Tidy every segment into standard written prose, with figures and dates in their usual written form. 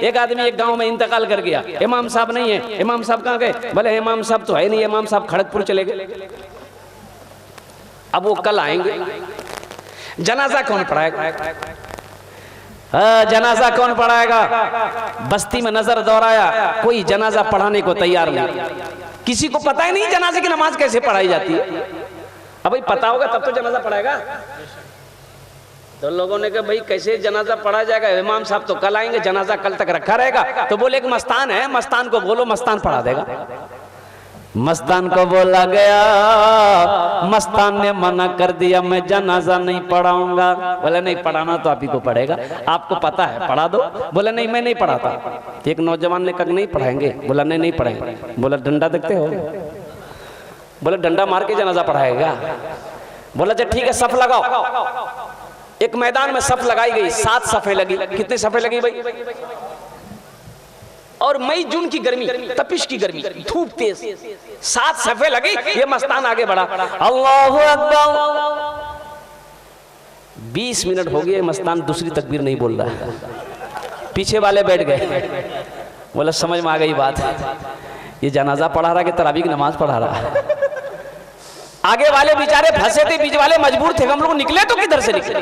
एक आदमी एक गांव में इंतकाल कर गया, इमाम साहब नहीं है। इमाम साहब कहाँ गए? बोले इमाम साहब तो है नहीं, इमाम साहब खड़गपुर चले गए। अब वो कल आएंगे, जनाजा कौन पढ़ाएगा? जनाजा कौन पढ़ाएगा? बस्ती में नजर दौड़ाया, कोई जनाजा पढ़ाने को तैयार नहीं। किसी को पता ही नहीं जनाजे की नमाज कैसे पढ़ाई जाती है। अब भाई पता होगा तब तो जनाजा पढ़ाएगा। तो लोगों ने कहा भाई कैसे जनाजा पढ़ा जाएगा? इमाम साहब तो कल आएंगे, जनाजा कल तक रखा रहेगा। तो बोले एक मस्तान है, मस्तान को बोलो, मस्तान पढ़ा देगा। मस्तान को बोला गया, मस्तान ने मना कर दिया, मैं जनाजा नहीं पढ़ाऊंगा। बोले नहीं पढ़ाना तो आप ही को पढ़ेगा, आपको पता है, पढ़ा दो। बोले नहीं मैं नहीं पढ़ाता। एक नौजवान ने कहा नहीं पढ़ाएंगे। बोला नहीं नहीं पढ़ाएंगे। बोला डंडा देखते हो? बोले डंडा मार के जनाजा पढ़ाएगा। बोला अच्छा ठीक है, सफ लगाओ। एक मैदान में सफ लगाई गई, 7 सफे लगी। कितनी सफे लगी भाई? और मई जून की गर्मी, तपिश की गर्मी, धूप तेज, 7 सफे लगी। ये मस्तान आगे बढ़ा, अल्लाहु अकबर। 20 मिनट हो गए, मस्तान दूसरी तकबीर नहीं बोल रहा है। पीछे वाले बैठ गए। बोला समझ में आ गई बात, ये जनाजा पढ़ा रहा कि तरावी की नमाज पढ़ा रहा। आगे वाले बेचारे फंसे थे, बीच वाले मजबूर थे। हम लोग निकले तो किधर से निकले?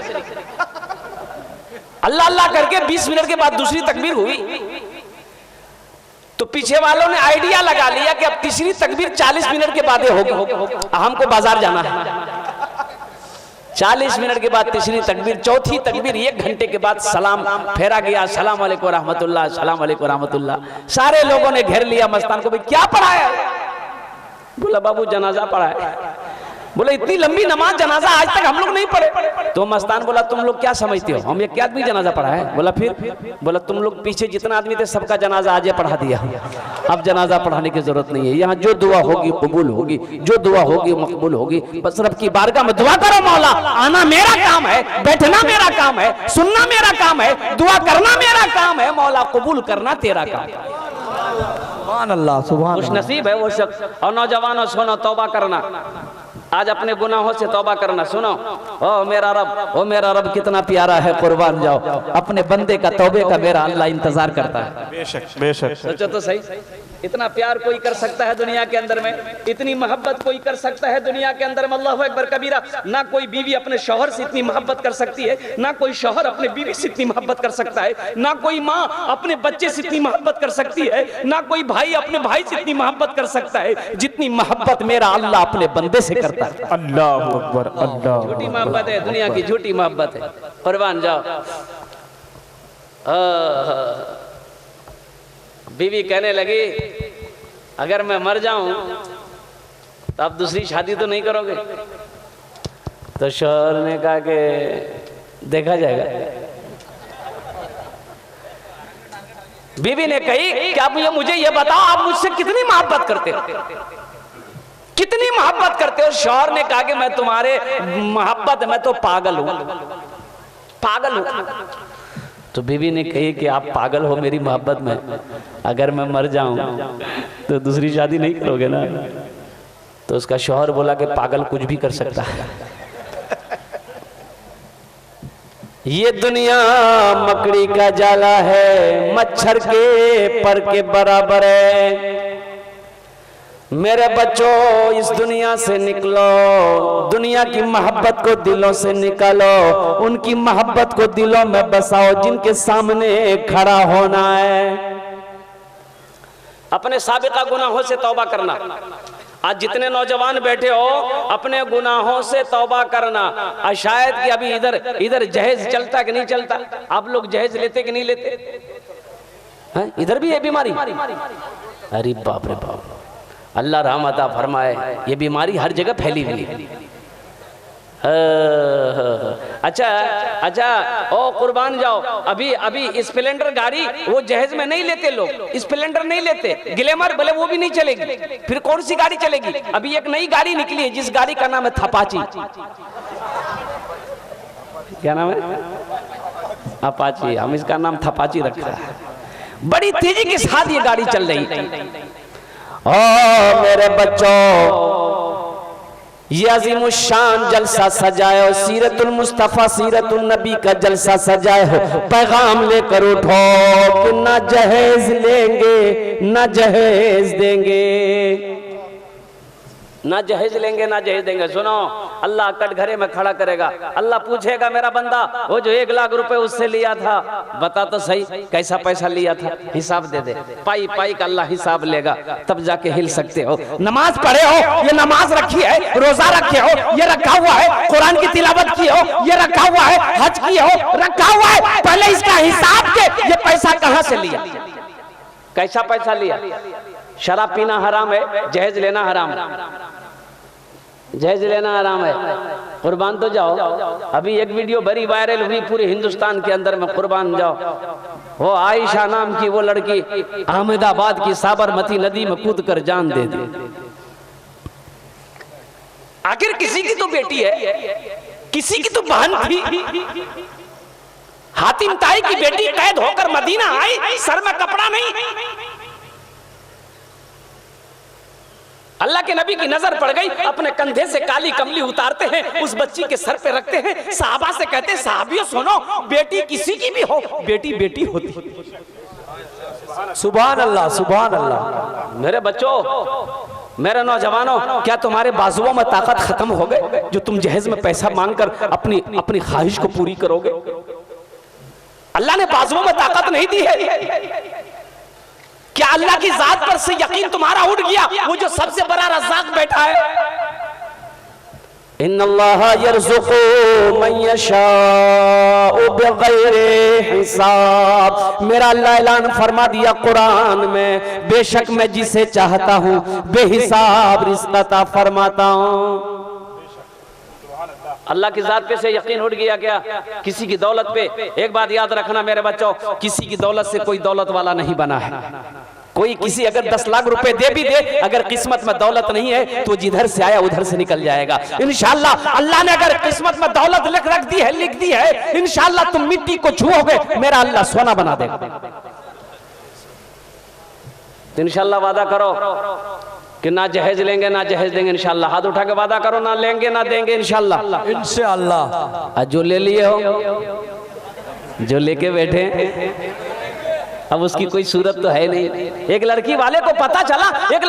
अल्लाह अल्लाह करके 20 मिनट के बाद दूसरी तकबीर हुई तो पीछे वालों ने आइडिया लगा लिया कि अब तीसरी तकबीर 40 मिनट के बाद होगी। हमको बाजार जाना है। 40 मिनट के बाद तीसरी तकबीर, चौथी तकबीर 1 घंटे के बाद सलाम फेरा गया, अस्सलाम वालेकुम रहमतुल्लाह, अस्सलाम वालेकुम रहमतुल्लाह। सारे लोगों ने घेर लिया मस्तान को, भाई क्या पढ़ाया? बोला बाबू जनाजा पढ़ा है। बोला इतनी लंबी नमाज जनाजा आज तक हम लोग नहीं पढ़े। तो मस्तान बोला तुम लोग क्या समझते हो, हम एक आदमी जनाजा पढ़ा है? बोला फिर? बोला तुम लोग पीछे जितना आदमी थे सबका जनाजा आज पढ़ा दिया, अब जनाजा पढ़ाने की जरूरत नहीं है। यहाँ जो दुआ होगी कबूल होगी, जो दुआ होगी मकबूल होगी। बस रब की बारगाह में दुआ करो, मौला आना मेरा काम है, बैठना मेरा काम है, सुनना मेरा काम है, दुआ करना मेरा काम है, मौला कबूल करना तेरा काम है। सुभान अल्लाह, सुभान खुश नसीब है वो शख्स। और नौजवानों सुनो, तौबा करना, आज अपने गुनाहों से तौबा करना। सुनो, ओ मेरा रब कितना प्यारा है, कुर्बान जाओ। अपने बंदे का तौबे का मेरा अल्लाह इंतजार करता है। बेशक बेशक। सोचो तो सही, इतना प्यार कोई कर सकता है दुनिया के अंदर में? इतनी मोहब्बत कोई कर सकता है दुनिया के अंदर में? अल्लाहु अकबर कबीरा। ना कोई बीवी अपने शौहर से इतनी मोहब्बत कर सकती है, ना कोई शौहर अपने बीवी से इतनी मोहब्बत कर सकता है, ना कोई माँ अपने बच्चे से इतनी मोहब्बत कर सकती है, ना कोई भाई अपने भाई से इतनी मोहब्बत कर सकता है जितनी मोहब्बत मेरा अल्लाह अपने बंदे से करता है। अल्लाह अकबर, अल्लाह। झूठी मोहब्बत है, दुनिया की झूठी मोहब्बत है। कुर्बान जाओ। बीवी कहने लगी अगर मैं मर जाऊं तो आप दूसरी शादी तो नहीं करोगे? तो शौहर ने कहा कि देखा जाएगा। बीवी ने कही कि आप मुझे ये बताओ आप मुझसे कितनी मोहब्बत करते हो, कितनी मोहब्बत करते हो? शौहर ने कहा कि मैं तुम्हारे मोहब्बत में तो पागल हूं, पागल हूं। तो बीवी ने कही कि आप पागल हो मेरी मोहब्बत में, अगर मैं मर जाऊं तो दूसरी शादी नहीं करोगे ना? तो उसका शौहर बोला कि पागल कुछ भी कर सकता है। ये दुनिया मकड़ी का जाला है, मच्छर के पर के बराबर है। मेरे बच्चों इस दुनिया से निकलो, दुनिया की मोहब्बत को दिलों से निकालो, उनकी मोहब्बत को दिलों में बसाओ जिनके सामने खड़ा होना है। अपने साबिका गुनाहों से तौबा करना। आज जितने नौजवान बैठे हो अपने गुनाहों से तौबा करना। शायद कि अभी इधर जहेज चलता कि नहीं चलता? आप लोग जहेज लेते कि नहीं लेते? हैं? इधर भी है बीमारी? अरे बाप रे बाप, अल्लाह रहमत फरमाए। ये बीमारी हर जगह फैली हुई है। अच्छा ओ कुर्बान जाओ। अभी स्प्लेंडर गाड़ी वो जहेज में नहीं लेते लोग, स्प्लेंडर नहीं लेते, ग्लैमर बोले वो भी नहीं चलेगी। फिर कौन सी गाड़ी चलेगी? अभी एक नई गाड़ी निकली है जिस गाड़ी का नाम है थपाची। क्या नाम है? अपाची। हम इसका नाम थपाची रखा है। बड़ी तेजी के साथ ये गाड़ी चल रही है। ओ मेरे बच्चों, ये अजीमुशान जलसा सजाए हो, सीरतुल मुस्तफ़ा सीरतुल नबी का जलसा सजाए हो, पैगाम लेकर उठो कि ना जहेज लेंगे ना जहेज देंगे, ना जहेज लेंगे ना जहेज देंगे। सुनो, अल्लाह कटघरे में खड़ा करेगा, अल्लाह पूछेगा मेरा बंदा वो जो 1 लाख रुपए उससे लिया था बता तो सही कैसा पैसा लिया था, हिसाब दे दे। पाई पाई का अल्लाह हिसाब लेगा, तब जाके हिल सकते हो। नमाज पढ़े हो, ये नमाज रखी है, रोजा रखे हो, ये रखा हुआ है, कुरान की तिलावत की हो, ये रखा हुआ है, हज की हो, रखा हुआ है, पहले इसका हिसाब के ये पैसा कहां से लिया, कैसा पैसा लिया। शराब पीना हराम है, जहेज लेना हराम है, जहेज लेना हराम है। कुर्बान तो जाओ, अभी एक वीडियो बड़ी वायरल हुई पूरे हिंदुस्तान के अंदर में, कुर्बान जाओ। वो आयशा नाम की वो लड़की अहमदाबाद की साबरमती नदी में कूद कर जान दे दी। आखिर किसी की तो बेटी है, किसी की तो बहन थी। हातिम ताई की बेटी कैद होकर मदीना आई, सर में कपड़ा नहीं। अल्लाह के नबी की नजर पड़ गई, अपने कंधे से काली कमली उतारते हैं, उस बच्ची के सर पे रखते हैं। साहबा से कहते हैं साहबियों सुनो, बेटी किसी की भी हो, बेटी बेटी होती। सुभान अल्लाह सुभान अल्लाह। मेरे बच्चों, मेरे नौजवानों, क्या तुम्हारे बाजुओं में ताकत खत्म हो गए जो तुम जहेज में पैसा मांगकर अपनी अपनी ख्वाहिश को पूरी करोगे? अल्लाह ने बाजुओं में ताकत नहीं दी है। क्या अल्लाह की जात पर से यकीन तुम्हारा उठ गया? वो जो सबसे बड़ा रज़्ज़ाक़ बैठा है, इन्नल्लाह यर्ज़ुक़ु मन यशाअु बिग़ैरि हिसाब। मेरा अल्लाह ऐलान फरमा दिया कुरान में, बेशक मैं जिसे चाहता हूँ बेहिसाब रिज़्क़ अता फरमाता हूँ। अल्लाह की जात पे से यकीन उठ गया क्या? किसी की दौलत पे। एक बात याद रखना मेरे बच्चों, किसी की दौलत से कोई दौलत वाला नहीं बना है। कोई किसी अगर 10 लाख रुपए दे भी दे, अगर किस्मत में दौलत नहीं है तो जिधर से आया उधर से निकल जाएगा। इंशाअल्लाह अल्लाह ने अगर किस्मत में दौलत लिख दी है, इंशाअल्लाह तुम मिट्टी को छुओगे, मेरा अल्लाह सोना बना देगा। तो इंशाअल्लाह वादा करो कि ना जहेज लेंगे ना जहेज देंगे। इंशाअल्लाह हाथ उठा के वादा करो, ना लेंगे ना देंगे इंशाअल्लाह। इंशाअल्लाह। जो ले लिए हो, जो लेके बैठे, अब उसकी कोई सूरत तो है नहीं। एक लड़की वाले को पता चला, एक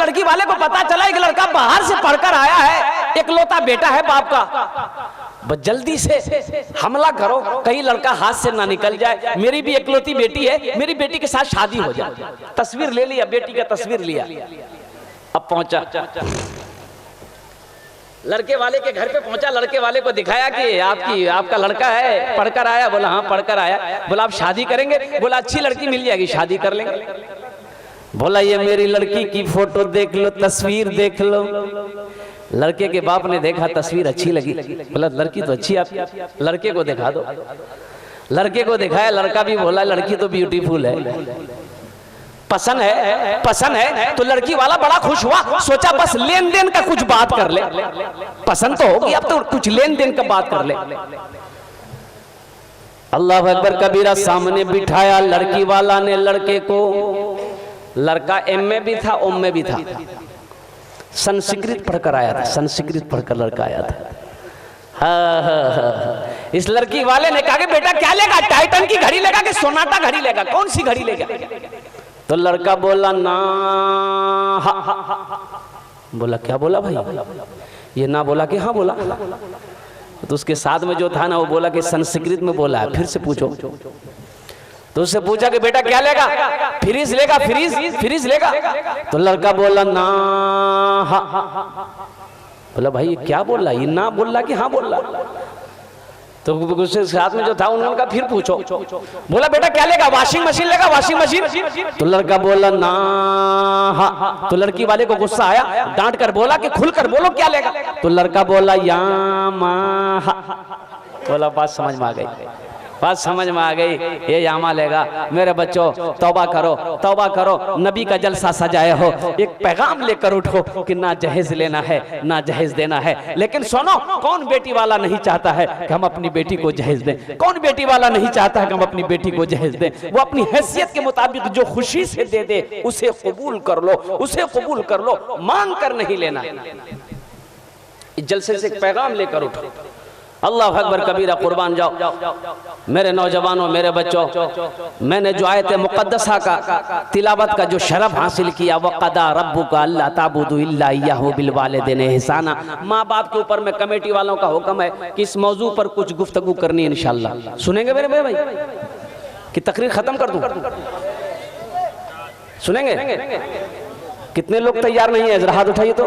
लड़का बाहर से पढ़कर आया है, इकलौता बेटा है बाप का, बस जल्दी से हमला करो, कहीं लड़का हाथ से ना निकल जाए। मेरी भी इकलौती बेटी है, मेरी बेटी के साथ शादी हो जाए। तस्वीर ले लिया, बेटी का तस्वीर लिया, अब पहुंचा लड़के वाले के घर पे पहुंचा, लड़के वाले को दिखाया कि आपका लड़का है, पढ़कर आया। बोला हाँ पढ़कर आया। बोला आप शादी करेंगे? बोला अच्छी लड़की मिल जाएगी, शादी कर लेंगे। बोला ये मेरी लड़की की फोटो देख लो, तस्वीर देख लो। लड़के के बाप ने देखा, तस्वीर अच्छी लगी। बोला लड़की तो अच्छी आपकी, लड़के को दिखा दो। लड़के को दिखाया, लड़का भी बोला लड़की तो ब्यूटीफुल है, पसंद है। तो लड़की वाला बड़ा खुश हुआ, सोचा बस लेन देन का कुछ बात कर ले, पसंद तो होगी, अब तो कुछ लेन देन का बात कर ले। अल्लाह अकबर कबीरा, सामने बिठाया लड़की वाला ने लड़के को। लड़का एम में भी था, ओम में भी था, संस्कृत पढ़कर आया था, संस्कृत पढ़कर लड़का आया था। हाँ। इस लड़की वाले ने कहा कि बेटा क्या लेगा, टाइटन की घड़ी लेगा कि सोनाटा घड़ी लेगा, कौन सी घड़ी लेगा? तो लड़का बोला ना। बोला क्या बोला भाई? ये ना बोला कि हाँ बोला। तो उसके साथ में जो था ना वो बोला कि संस्कृत में बोला है, फिर से पूछो। तो उससे पूछा कि बेटा क्या लेगा? फ्रीज लेगा, फ्रीज लेगा। तो लड़का बोला ना। बोला भाई ये क्या बोल रहा, ये ना बोल रहा कि हाँ बोल रहा? तो उसके साथ में जो था उन्होंने कहा फिर पूछो। बोला बेटा क्या लेगा? वॉशिंग मशीन लेगा, वॉशिंग मशीन। तो लड़का बोला ना। हाँ। तो लड़की वाले को गुस्सा आया, डांट कर बोला कि खुलकर बोलो क्या लेगा? तो लड़का बोला यामा। बोला बात समझ में आ गई, बात समझ में आ गई, ये यामा लेगा। मेरे बच्चों तौबा करो, तौबा करो, नबी का जलसा सजाए हो, एक पैगाम लेकर उठो कि ना जहेज लेना है ना जहेज देना है। लेकिन सुनो, कौन बेटी वाला नहीं चाहता है कि हम अपनी बेटी को जहेज दें? कौन बेटी वाला नहीं चाहता है कि हम अपनी बेटी को जहेज दें? वो अपनी हैसियत के मुताबिक जो खुशी से दे दे उसे कबूल कर लो, उसे कबूल कर लो, मांग कर नहीं लेना। इस जलसे से एक पैगाम लेकर उठो। अल्लाह अकबर कबीरा, कुर्बान जाओ मेरे नौजवानों, मेरे बच्चों। मैंने जो आयत मुक़द्दसा का तिलावत का जो शरफ हासिल किया, वक़दा रब्बुका अल्ला ताबुदु इल्ला इय्याहु बिल वालिदैनि इहसाना, माँ बाप के ऊपर में कमेटी वालों का हुक्म है कि इस मौजू पर कुछ गुफ्तगू करनी है इंशाअल्लाह। सुनेंगे मेरे भाई कि तकरीर खत्म कर दूं? सुनेंगे? कितने लोग तैयार नहीं है? जरा हाथ उठाइए तो।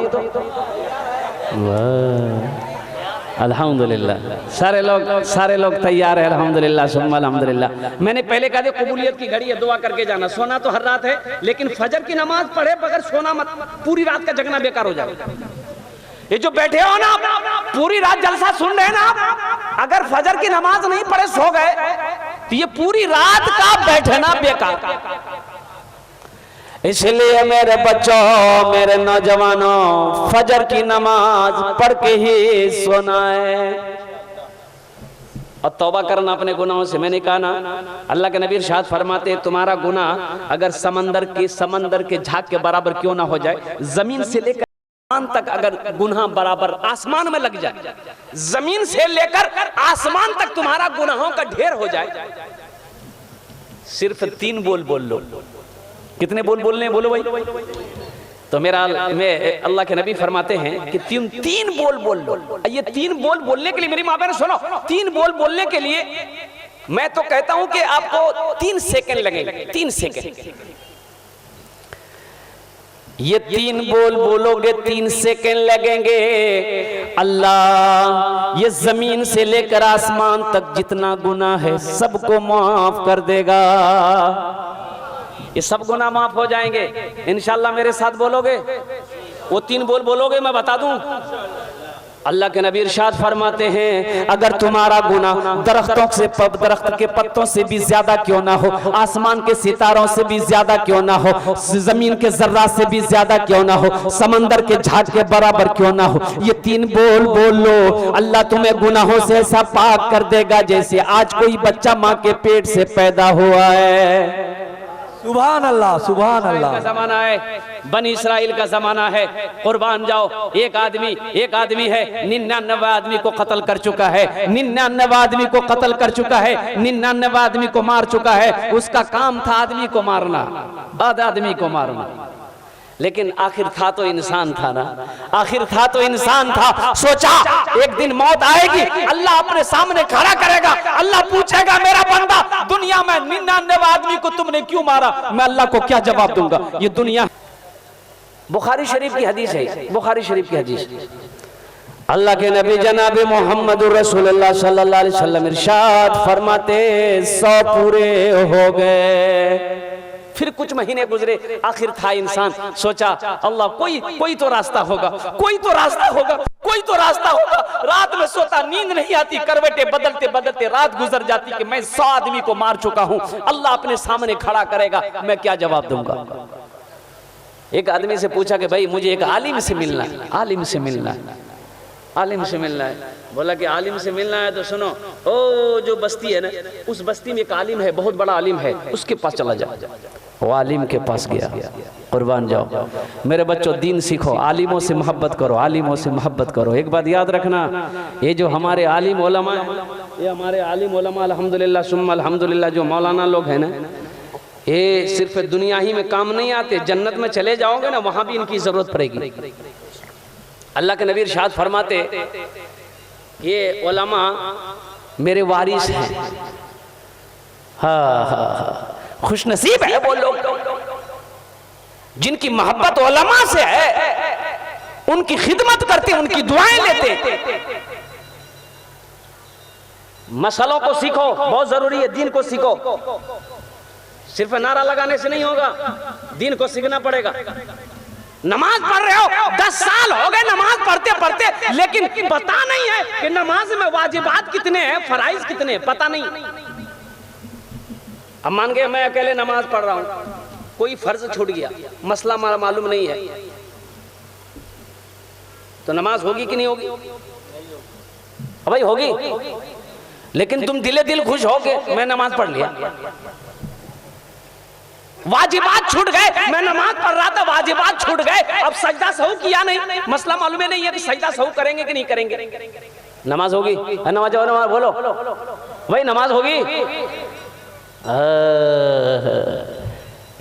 अल्हम्दुलिल्लाह, सारे लोग तैयार है। अल्हम्दुलिल्लाह सुम्मा अल्हम्दुलिल्लाह। मैंने पहले कहा था कबूलियत की घड़ी है, दुआ करके जाना। सोना तो हर रात है, लेकिन फजर की नमाज पढ़े बगैर सोना मत, पूरी रात का जगना बेकार हो जाएगा। ये जो बैठे हो ना, पूरी रात जलसा सुन रहे हैं ना, अगर फजर की नमाज नहीं पढ़े सो गए तो ये पूरी रात का बैठना बेकार। इसलिए मेरे बच्चों, मेरे नौजवानों, फजर की नमाज पढ़ के ही सोना है और तौबा करना अपने गुनाहों से। मैंने कहा ना, अल्लाह के नबी इरशाद फरमाते तुम्हारा गुनाह अगर समंदर के झाग के बराबर क्यों ना हो जाए, जमीन से लेकर आसमान तक अगर गुनाह बराबर आसमान में लग जाए, जमीन से लेकर आसमान तक तुम्हारा गुनाहों का ढेर हो जाए, सिर्फ 3 बोल बोल लो। कितने बोल बोलने बोलो भाई? तो मैं अल्लाह के नबी फरमाते हैं कि तीन बोल बोल लो। ये 3 बोल बोलने के लिए, मेरी माँ बहन सुनो, 3 बोल बोलने के लिए मैं तो कहता हूं कि आपको 3 सेकंड लगेंगे। 3 सेकंड ये 3 बोल बोलोगे, 3 सेकंड लगेंगे। अल्लाह ये जमीन से लेकर आसमान तक जितना गुनाह है सबको माफ कर देगा। ये सब गुनाह माफ हो जाएंगे इंशाअल्लाह। मेरे साथ बोलोगे? वो 3 बोल बोलोगे, मैं बता दूं। अल्लाह के नबी इरशाद फरमाते हैं अगर तुम्हारा गुनाह दरख्त के पत्तों से भी ज्यादा क्यों ना हो, आसमान के सितारों से भी ज्यादा क्यों ना हो, जमीन के जर्रा से भी ज्यादा क्यों ना हो, समंदर के झाग के बराबर क्यों ना हो, ये 3 बोल बोल लो। अल्लाह तुम्हें गुनाहों से ऐसा पाक कर देगा जैसे आज कोई बच्चा माँ के पेट से पैदा हुआ है। सुभान अल्लाह, सुभान अल्लाह। का जमाना है, बनी इस्राइल का जमाना है। कुर्बान जाओ, एक आदमी है 99 आदमी को कत्ल कर चुका है, 99 आदमी को कत्ल कर चुका है, 99 आदमी को मार चुका है। उसका काम था आदमी को मारना, आदमी को मारना, लेकिन आखिर था तो इंसान था ना, आखिर था तो इंसान था। सोचा एक दिन मौत आएगी, अल्लाह अपने सामने खड़ा करेगा, अल्लाह पूछेगा मेरा बंदा दुनिया में 99 आदमी को तुमने क्यों मारा, मैं अल्लाह को क्या जवाब दूंगा। ये दुनिया, बुखारी शरीफ की हदीस है, बुखारी शरीफ की हदीस। अल्लाह के नबी जनाब मोहम्मद रसूलुल्लाह सल्लल्लाहु अलैहि वसल्लम इरशाद फरमाते 100 पूरे हो गए। फिर कुछ महीने गुजरे, आखिर था इंसान। सोचा अल्लाह कोई तो रास्ता होगा, कोई तो रास्ता होगा, कोई तो रास्ता होगा। रात में सोता, नींद नहीं आती, करवटें बदलते बदलते रात गुजर जाती कि मैं 100 आदमी को मार चुका हूं। अल्लाह अपने सामने खड़ा करेगा, मैं क्या जवाब दूंगा। एक आदमी से पूछा कि भाई मुझे एक आलिम से मिलना है, आलिम से मिलना है, आलिम से मिलना है। बोला कि आलिम से मिलना है तो सुनो, ओ जो बस्ती है ना, उस बस्ती में एक आलिम है, बहुत बड़ा आलिम है, उसके पास चला जाओ। वो आलिम के पास गया। कुर्बान जाओ मेरे बच्चों, दीन सीखो, आलिमों से मोहब्बत करो, आलिमों से मोहब्बत करो। एक बात याद रखना, ये जो हमारे आलिम उलमा, ये हमारे आलिम उलमा अल्हम्दुलिल्लाह सुम्मा अल्हम्दुलिल्लाह जो मौलाना लोग हैं ना, ये सिर्फ दुनिया ही में काम नहीं आते, जन्नत में चले जाओगे ना वहां भी इनकी जरूरत पड़ेगी। अल्लाह के नबी इरशाद फरमाते ये उलमा मेरे वारिस हैं। हाँ, खुशनसीब है वो लोग जिनकी मोहब्बत उलमा से है, उनकी खिदमत करते, उनकी दुआएं लेते। मसलों को सीखो, बहुत जरूरी है, दीन को सीखो। सिर्फ नारा लगाने से नहीं होगा, दीन को सीखना पड़ेगा। नमाज पढ़ रहे हो, 10 साल हो गए नमाज पढ़ते पढ़ते, लेकिन पता नहीं है कि नमाज में वाजिबात कितने हैं, फराइज कितने हैं, पता नहीं। अब मान गए मैं अकेले नमाज पढ़ रहा हूं, कोई फर्ज छूट गया, मसला हमारा मालूम नहीं है, तो नमाज होगी कि नहीं होगी? भाई होगी, लेकिन तुम दिले दिल खुश हो के मैं नमाज पढ़ लिया, वाजिबात छूट गए, मैं नमाज पढ़ रहा था, वाजिबात छूट गए, अब सजदा सहू किया नहीं, मसला मालूम नहीं है कि सजदा सहू करेंगे कि नहीं करेंगे। नमाज होगी, नमाज बोलो भाई, नमाज होगी।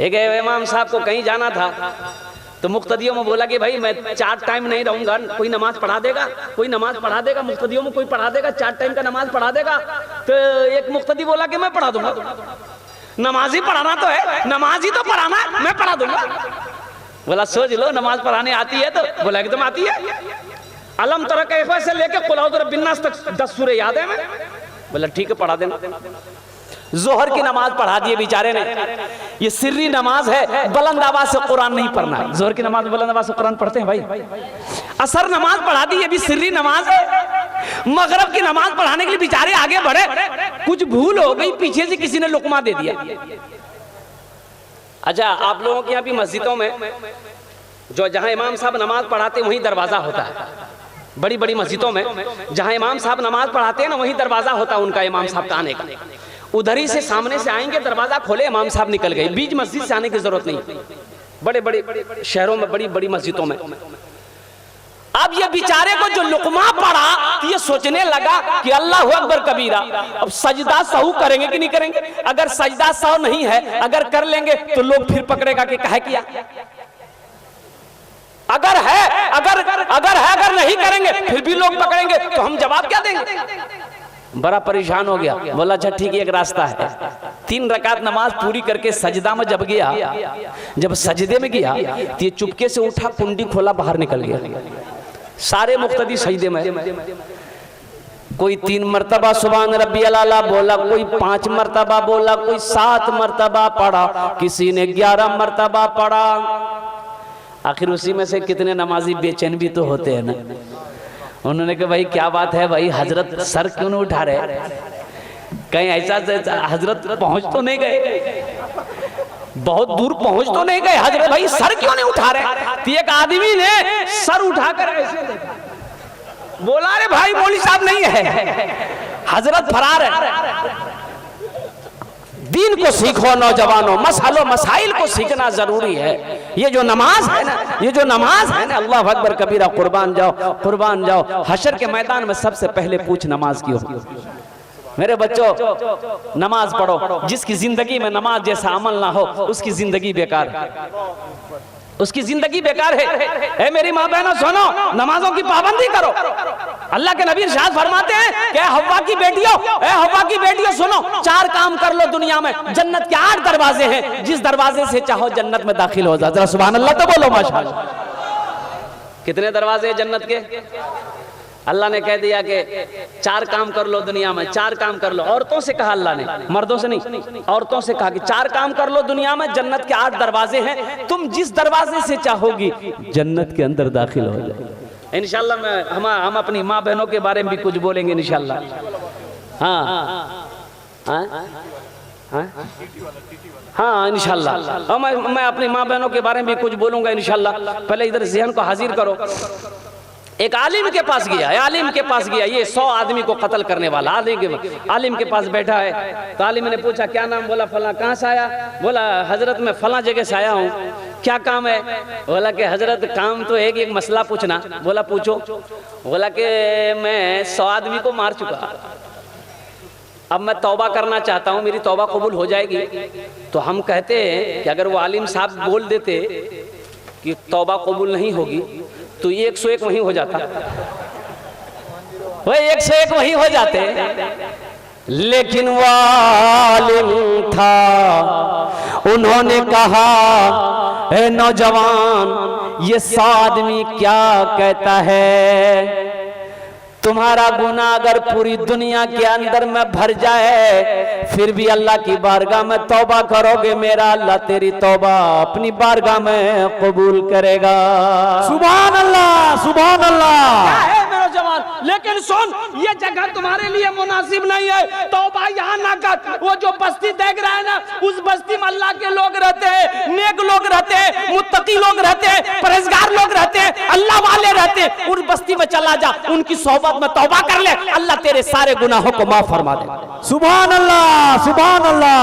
एक इमाम साहब को कहीं जाना था तो मुक्तदियों में बोला कि भाई मैं 4 टाइम नहीं रहूंगा, कोई नमाज पढ़ा देगा, कोई नमाज पढ़ा देगा, मुक्तदियों में कोई पढ़ा देगा, 4 टाइम का नमाज पढ़ा देगा। तो एक मुक्तदी बोला कि मैं पढ़ा दूंगा, नमाज ही पढ़ाना तो है, नमाज ही तो पढ़ाना है, मैं पढ़ा दूंगा। बोला सोच लो, नमाज पढ़ाने आती है? तो बोला एकदम आती है, अलम तरह कैफा से लेके कुल औज़ु बिन्नास तक 10 सूरे याद है मैं। बोला ठीक है पढ़ा देना। जोहर की नमाज पढ़ा दिए बेचारे ने, ये सिर्री नमाज है, बुलंद आवाज से कुरान नहीं पढ़ना। जोहर की नमाज बुलंद आवाज से कुरान पढ़ते हैं भाई। असर नमाज पढ़ा दी, ये भी सिर्री नमाज है। मगरिब की नमाज पढ़ाने के लिए बेचारे आगे बढ़े, कुछ भूल हो गई, पीछे से किसी ने लुकमा दे दिया। अच्छा, आप लोगों के यहाँ भी मस्जिदों में जो जहां इमाम साहब नमाज पढ़ाते वहीं दरवाजा होता है, बड़ी बड़ी मस्जिदों में जहां इमाम साहब नमाज पढ़ाते हैं ना, वहीं दरवाजा होता है उनका, इमाम साहब का आने का। उधर ही से सामने से आएंगे, दरवाजा खोले, इमाम साहब निकल गए, बीच मस्जिद से आने की जरूरत नहीं। बड़े बड़े शहरों में, बड़ी बड़ी मस्जिदों में। अब ये बेचारे को जो लुकमा पड़ा, ये सोचने लगा कि अल्लाह अकबर कबीरा, अब सजदा सहू करेंगे कि नहीं करेंगे? अगर सजदा सहू नहीं है, अगर कर लेंगे तो लोग फिर पकड़ेगा कि काहे किया। अगर है, अगर नहीं करेंगे फिर भी लोग पकड़ेंगे, तो हम जवाब क्या देंगे? बड़ा परेशान हो गया। बोला अच्छा ठीक है, एक रास्ता है। 3 रकात नमाज पूरी करके सजदा में जब गया, जब सजदे में गया तो ये चुपके से उठा, कुंडी खोला, बाहर निकल गया। सारे मुक्तदी सजदे में, कोई 3 मरतबा सुभान रब्बियल आला बोला, कोई 5 मरतबा बोला, कोई 7 मरतबा पढ़ा, किसी ने 11 मरतबा पढ़ा। आखिर उसी में से कितने नमाजी बेचैन भी तो होते हैं ना। उन्होंने कहा भाई क्या बात है भाई, हजरत सर क्यों नहीं उठा रहे? कहीं ऐसा हजरत पहुंच तो नहीं गए, बहुत दूर पहुंच तो नहीं गए हजरत, भाई सर क्यों नहीं उठा रहे? तो एक आदमी ने सर उठाकर ऐसे देखा, बोला अरे भाई मौलवी साहब नहीं है, हजरत फरार है। दीन को सीखो नौजवानों, मसलो मसाइल को सीखना जरूरी है। ये जो नमाज है ना, ये जो नमाज है ना, अल्लाह अकबर कबीरा, कुर्बान जाओ, कुर्बान जाओ। हशर के मैदान में सबसे पहले पूछ नमाज की हो। मेरे बच्चों, नमाज पढ़ो। जिसकी जिंदगी में नमाज जैसा अमल ना हो, उसकी जिंदगी बेकार है, उसकी जिंदगी बेकार है। ए मेरी माँ बहनों सुनो, नमाजों की पाबंदी करो। अल्लाह के नबी इरशाद फरमाते हैं कि हव्वा की बेटियों, ए हव्वा की बेटियों सुनो, 4 काम कर लो दुनिया में। जन्नत के 8 दरवाजे हैं, जिस दरवाजे से चाहो जन्नत में दाखिल हो जाओ। जरा सुभान अल्लाह तो बोलो माशाअल्लाह। कितने दरवाजे हैं जन्नत के? अल्लाह ने कह दिया कि 4 काम कर लो दुनिया में, 4 काम कर लो। औरतों से कहा अल्लाह ने, मर्दों से नहीं, औरतों से कहा कि 4 काम कर लो दुनिया में। जन्नत के 8 दरवाजे हैं, तुम जिस दरवाजे से चाहोगी जन्नत के अंदर दाखिल हो जाए। इंशाल्लाह हम अपनी माँ बहनों के बारे में भी कुछ बोलेंगे इंशाल्लाह। हाँ इंशाल्लाह मैं अपनी माँ बहनों के बारे में भी कुछ बोलूंगा इंशाल्लाह। पहले इधर ज़हन को हाजिर करो। एक आलिम के पास गया, आलिम के पास गया, ये 100 आदमी को कत्ल करने वाला आलिम के पास बैठा है। तो आलिम ने पूछा क्या नाम? बोला फला। कहाँ से आया? बोला हजरत मैं फला जगह से आया हूँ। क्या काम है? बोला कि हजरत काम तो है, एक मसला पूछना। बोला पूछो। बोला कि मैं 100 आदमी को मार चुका, अब मैं तौबा करना चाहता हूँ, मेरी तौबा कबूल हो जाएगी? तो हम कहते हैं कि अगर वो आलिम साहब बोल देते कि तौबा कबूल नहीं होगी तो 101 वहीं हो जाता, वही 101 वहीं हो जाते। लेकिन वो आलिम था, उन्होंने कहा ए नौजवान, ये 100 आदमी क्या कहता है? तुम्हारा गुनाह अगर पूरी दुनिया के अंदर में भर जाए, फिर भी अल्लाह की बारगाह में तौबा करोगे, मेरा अल्लाह तेरी तौबा अपनी बारगाह में कबूल करेगा। सुभान अल्लाह, सुभान अल्लाह। क्या है मेरा जवान? लेकिन सुन, ये जगह तुम्हारे लिए मुनासिब नहीं है, तौबा यहाँ ना कर। वो जो बस्ती देख रहा है ना, उस बस्ती में अल्लाह के लोग रहते हैं, नेक लोग रहते हैं, मुत्तकी लोग रहते हैं, परहेजगार लोग रहते हैं, अल्लाह वाले रहते हैं। उन बस्ती में चला जा, उनकी सोबत में तौबा कर ले, अल्लाह तेरे सारे गुनाहों को माफ फरमा दे। सुभान अल्लाह, सुभान अल्लाह।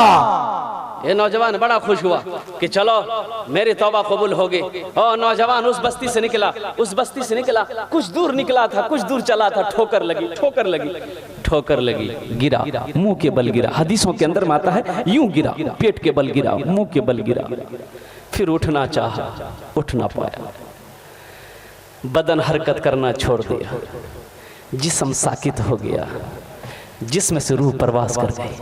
ये नौजवान बड़ा खुश हुआ कि चलो मेरी तौबा कबूल होगी। और नौजवान उस बस्ती से निकला, उस बस्ती से निकला, कुछ दूर निकला था, कुछ दूर चला था, ठोकर लगी, ठोकर लगी, ठोकर लगी, गिरा, मुंह के बल गिरा। हदीसों के अंदर में आता है यूं गिरा, पेट के बल गिरा, मुंह के बल गिरा। फिर उठना चाहा, उठ ना पाया, बदन हरकत करना छोड़ दिया, जिस्म साकित हो गया, जिस्म से रूह परवास कर गई,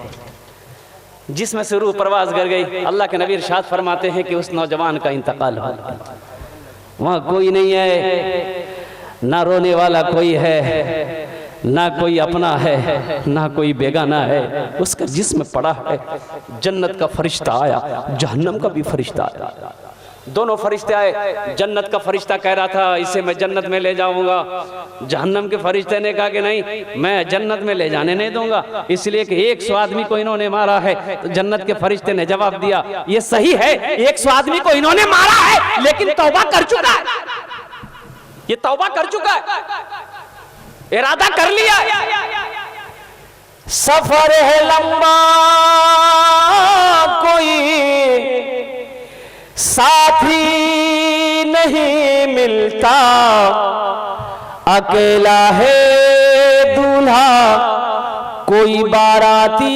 जिसमें से रूह परवास कर गई। अल्लाह के नबी इरशाद फरमाते हैं कि उस नौजवान का इंतकाल हो गया। वहाँ कोई नहीं है, ना रोने वाला कोई है, ना कोई अपना है, ना कोई बेगाना है। उसका जिस्म पड़ा है। जन्नत का फरिश्ता आया, जहन्नम का भी फरिश्ता आया। दोनों फरिश्ते आए। जन्नत का फरिश्ता कह रहा था इसे मैं जन्नत में ले जाऊंगा। जहन्नम के फरिश्ते ने कहा कि नहीं, मैं जन्नत में ले जाने नहीं दूंगा, इसलिए कि 100 आदमी को इन्होंने मारा है। तो जन्नत के फरिश्ते ने जवाब दिया, ये सही है, 100 आदमी को इन्होंने मारा है, लेकिन तौबा कर चुका है, ये तौबा कर चुका है, इरादा कर लिया। सफर है लंबा, कोई साथी नहीं मिलता, अकेला है दूल्हा, कोई बाराती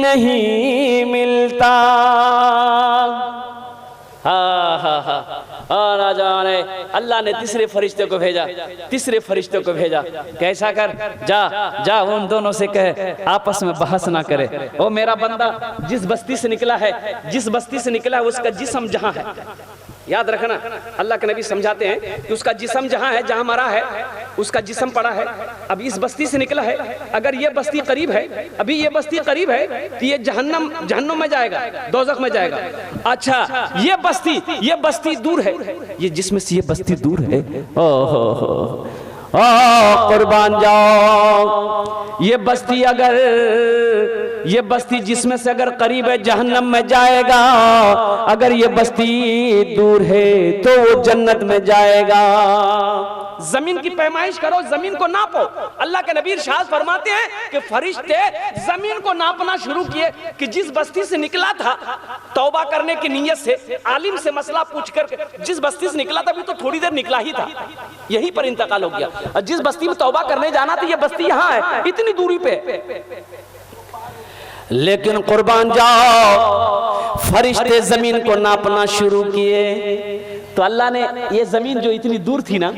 नहीं मिलता। हाँ हाँ हाँ, और राजाने अल्लाह ने तीसरे फरिश्ते को भेजा, तीसरे फरिश्ते को भेजा। कैसा कर, जा जा उन दोनों से कह आपस में बहस ना करे। ओ मेरा बंदा जिस बस्ती से निकला है, जिस बस्ती से निकला है उसका जिस्म जहां है, याद रखना, अल्लाह के नबी समझाते हैं कि उसका जिस्म जहां है, जहां मरा है, उसका जिस्म पड़ा है। अब इस बस्ती से निकला है, अगर ये बस्ती करीब है, अभी ये बस्ती करीब है, तो ये जहन्नम में जाएगा, दोज़ख में जाएगा। अच्छा ये बस्ती दूर है, ये जिसमें से ये बस्ती दूर है, ओहो कुर्बान जाओ, ये बस्ती जिसमें से अगर करीब है जहन्नम में जाएगा, अगर ये बस्ती दूर है तो वो जन्नत में जाएगा। जमीन की पैमाइश करो, जमीन को नापो। अल्लाह के नबी इरशाद फरमाते हैं कि फरिश्ते जमीन को नापना शुरू किए कि जिस बस्ती से निकला था तौबा करने की नीयत से, आलिम से मसला पूछकर जिस बस्ती से निकला था, अभी तो थोड़ी देर निकला ही था, यहीं पर इंतकाल हो गया। और जिस बस्ती में तौबा करने जाना था, ये बस्ती यहाँ है, इतनी दूरी पे। लेकिन कुर्बान जाओ, फरिश्ते जमीन को नापना शुरू किए। तो अल्लाह ने ये जमीन जो इतनी दूर थी ना,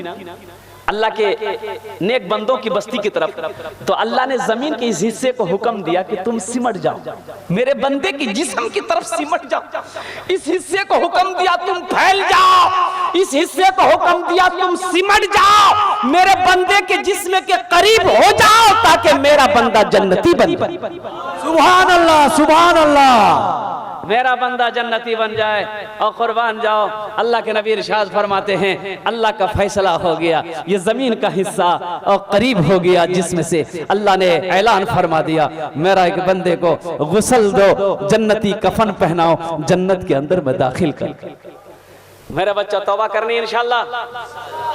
अल्लाह के नेक बंदों की बस्ती की तरफ, तो अल्लाह ने जमीन के इस हिस्से को हुक्म दिया कि तुम सिमट जाओ, मेरे बंदे की जिस्म की तरफ सिमट जाओ। इस हिस्से को हुक्म दिया तुम फैल जाओ, इस हिस्से को हुक्म दिया तुम सिमट जाओ, मेरे बंदे के जिस्म के करीब हो जाओ, ताकि मेरा बंदा जन्नती बन जाए। सुभान अल्लाह, सुभान अल्लाह, मेरा बंदा जन्नती बन जाए। और कुर्बान जाओ, अल्लाह के नबी इरशाद फरमाते हैं अल्लाह का फैसला हो गया, ये जमीन का हिस्सा और करीब हो गया, जिसमें से अल्लाह ने ऐलान फरमा दिया, मेरा एक बंदे को गुस्ल दो, जन्नती कफन पहनाओ, जन्नत के अंदर में दाखिल कर। मेरा बच्चा तौबा करनी है इंशाल्लाह,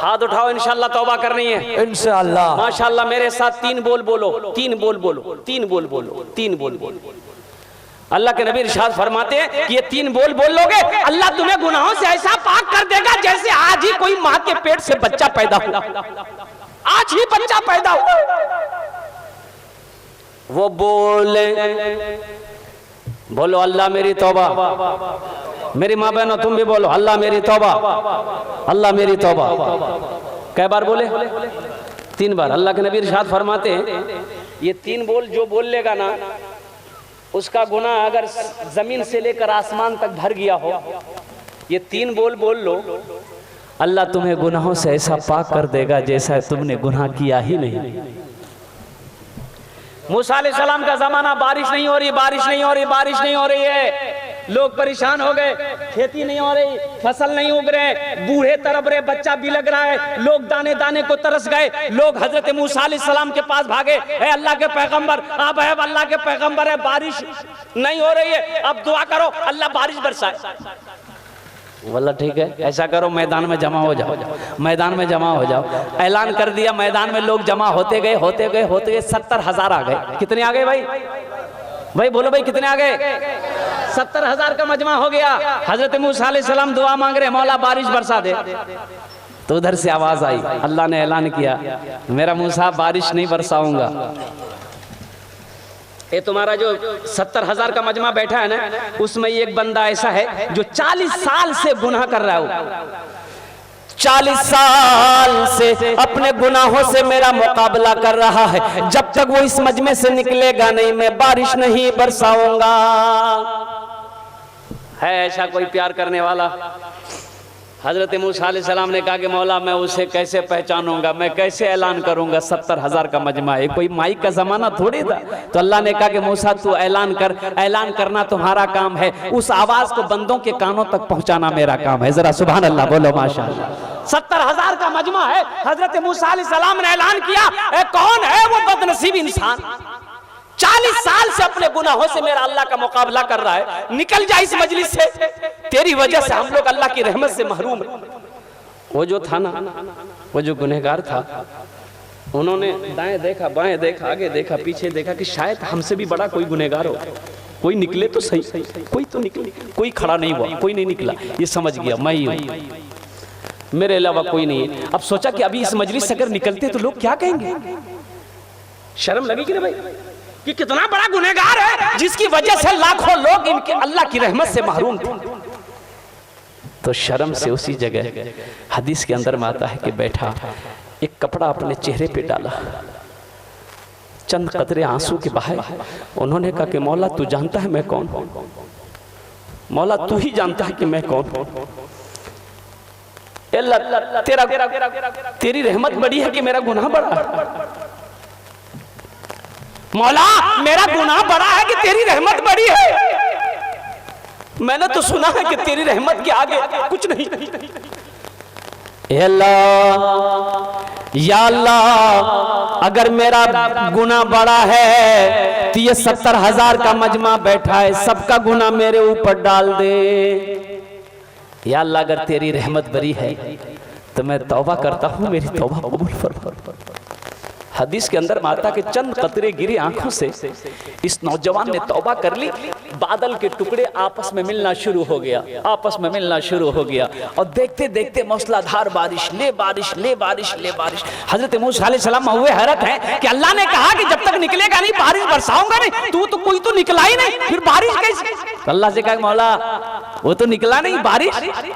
हाथ उठाओ, इंशाल्लाह तौबा करनी है इंशाल्लाह। माशाल्लाह मेरे साथ 3 बोल बोलो, 3 बोल बोलो, 3 बोल बोलो, 3 बोल बोलो। अल्लाह के नबी इरशाद फरमाते हैं कि ये 3 बोल बोल लोगे, अल्लाह तुम्हें गुनाहों से ऐसा पाक कर देगा जैसे आज ही कोई माँ के पेट से बच्चा पैदा हुआ, आज ही बच्चा पैदा हुआ। वो बोलो अल्लाह मेरी तौबा, मेरी माँ बहनों तुम भी बोलो अल्लाह मेरी तौबा, अल्लाह मेरी तौबा। कै बार बोले? 3 बार। अल्लाह के नबी इरशाद फरमाते हैं ये 3 बोल जो बोल लेगा ना, उसका गुनाह अगर जमीन से लेकर आसमान तक भर गया हो, ये 3 बोल बोल लो, अल्लाह तुम्हें गुनाहों से ऐसा पाक कर देगा जैसा तुमने गुनाह किया ही नहीं। मूसा अलैहिस्सलाम का जमाना, बारिश नहीं हो रही, बारिश नहीं हो रही, बारिश नहीं हो रही है, लोग परेशान हो गए, खेती नहीं हो रही, फसल नहीं उग रहे, बूढ़े तरफ रहे, बच्चा भी लग रहा है, लोग दाने दाने को तरस गए। लोग हजरत मूसा अलैहिस्सलाम के पास भागे, है अल्लाह के पैगंबर, आप है अल्लाह के पैगंबर है, बारिश नहीं हो रही है, अब दुआ करो अल्लाह बारिश बरसाए। बोला ठीक है, ऐसा करो मैदान में जमा हो जाओ, मैदान में जमा हो जाओ। ऐलान कर दिया, मैदान में लोग जमा होते गए, होते गए, होते गए, 70,000 आ गए। कितने आ गए भाई? भाई बोलो भाई कितने आ गए? 70,000 का मजमा हो गया। हजरत मूसा अलैहिस्सलाम दुआ मांग रहे, मौला बारिश बरसा दे। तो उधर से आवाज आई, अल्लाह ने ऐलान किया, मेरा मूसा बारिश नहीं बरसाऊंगा। ये तुम्हारा जो 70,000 का मजमा बैठा है ना, उसमें एक बंदा ऐसा है जो 40 साल से गुनाह कर रहा है। 40 साल से अपने गुनाहों से मेरा मुकाबला कर रहा है। जब तक वो इस मजमे से निकलेगा नहीं, मैं बारिश नहीं बरसाऊंगा। है ऐसा कोई प्यार करने वाला? हजरत मूसा अलैहिस्सलाम ने कहा कि मौला मैं उसे कैसे पहचानूंगा, मैं कैसे ऐलान करूंगा? 70,000 का मजमा है, कोई माइक का जमाना थोड़ी था। तो अल्लाह ने कहा कि मूसा तू ऐलान कर, ऐलान करना तुम्हारा काम है, उस आवाज को बंदों के कानों तक पहुंचाना मेरा काम है। जरा सुभान अल्लाह बोलो माशाअल्लाह। 70,000 का मजमा है, हजरत मूसा अलैहिस्सलाम ने ऐलान किया, कौन है वो बदनसीब इंसान 40 साल से अपने गुनाहों से मेरा अल्लाह का मुकाबला कर रहा है, निकल जा इस मजलिस से, तेरी वजह से हम लोग अल्लाह की रहमत से महरूम हैं। वो जो था ना, वो जो गुनहगार था, उन्होंने दाएं देखा, बाएं देखा, आगे देखा, पीछे देखा कि शायद हमसे भी बड़ा कोई गुनहगार हो, कोई निकले तो सही, कोई तो निकले। कोई खड़ा नहीं हुआ, कोई नहीं निकला। ये समझ गया मैं ही हूं, मेरे अलावा कोई नहीं है। अब सोचा कि अभी इस मजलिस से अगर निकलते तो लोग क्या कहेंगे? शर्म लगी कि ना भाई कि कितना बड़ा गुनहगार है जिसकी वजह से लाखों लोग इनके अल्लाह की रहमत से महरूम थे। तो शर्म से उसी जगह हदीस के अंदर में आता है कि बैठा, एक कपड़ा अपने चेहरे पे डाला, चंद कतरे आंसू के बहाए। उन्होंने कहा कि मौला तू जानता है मैं कौन हूं? मौला तू ही जानता है कि मैं कौन हूं। तेरी रहमत बड़ी है कि मेरा गुनाह बड़ा है। मौला मेरा गुनाह बड़ा है कि तेरी रहमत बड़ी है। मैंने तो सुना है कि तेरी रहमत के आगे कुछ नहीं। या अल्लाह अगर मेरा गुनाह बड़ा है तो ये 70,000 का मजमा बैठा है, सबका गुनाह मेरे ऊपर डाल दे। या अल्लाह अगर तेरी रहमत बड़ी है तो मैं तौबा करता हूँ, मेरी तौबा कबूल फरमा। हदीस के अंदर माता के चंद कतरे गिरे आंखों से इस नौजवान ने तौबा कर ली। बादल के टुकड़े आपस में मिलना शुरू हो गया, आपस में मिलना शुरू हो गया, और देखते देखते मौसलाधार बारिश, ले बारिश, ले बारिश, ले बारिश। हजरत मूसा अलैहिस्सलाम हुए हैरत है कि अल्लाह ने कहा कि जब तक निकलेगा नहीं बारिश बरसाऊंगा नहीं। तू तो कोई तो निकला ही नहीं, फिर बारिश कैसे? तो अल्लाह से कहा मौला वो तो निकला नहीं बारिश।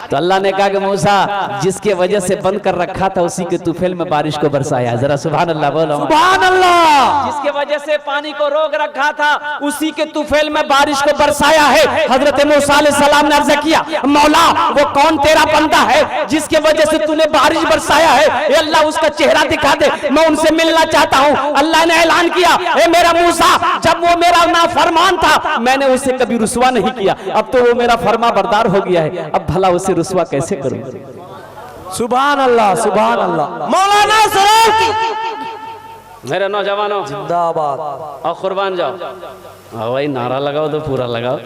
तो अल्लाह ने कहा कि मूसा जिसके वजह से बंद कर रखा था उसी के तुफैल में बारिश को बरसाया। जरा सुभान अल्लाह बोलो। सुभान अल्लाह। जिसके वजह से पानी को रोक रखा था उसी के तुफैल में बारिश को बरसाया है। हजरत मूसा अलैहिस्सलाम ने अर्ज किया मौला वो कौन तेरा बंदा है जिसके वजह से तूने बारिश बरसाया है? ए अल्लाह उसका चेहरा दिखा दे, मैं उनसे मिलना चाहता हूँ। अल्लाह ने ऐलान किया, ए मेरा मूसा जब वो मेरा नाफरमान था मैंने उसे कभी रुसवा नहीं किया, अब तो वो मेरा फरमा बरदार हो गया है, अब भला उसे रुसवा कैसे करूं? सुभान अल्लाह, सुभान अल्लाह। मौलाना सराफ मेरे नौजवानों जिंदाबाद। और कुर्बान जाओ। हाँ भाई नारा लगाओ तो पूरा लगाओ,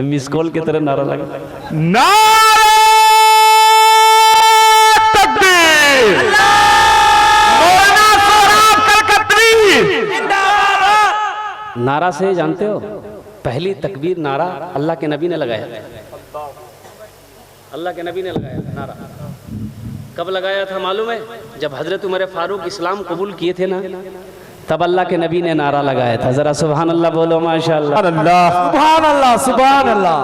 मिस कॉल की तरह नारा लगाओ। नारे तकबीर। मौलाना सराफ कलकत्ती जिंदाबाद। नारा से जानते हो पहली तकबीर नारा अल्लाह के नबी ने लगाया, अल्लाह के नबी ने लगाया नारा। कब लगाया था मालूम है? जब हजरत उमर फारूक इस्लाम कबूल किए थे ना, तब अल्लाह के नबी ने नारा लगाया था। जरा सुभान अल्लाह बोलो माशाअल्लाह। सुभान अल्लाह, सुभान अल्लाह।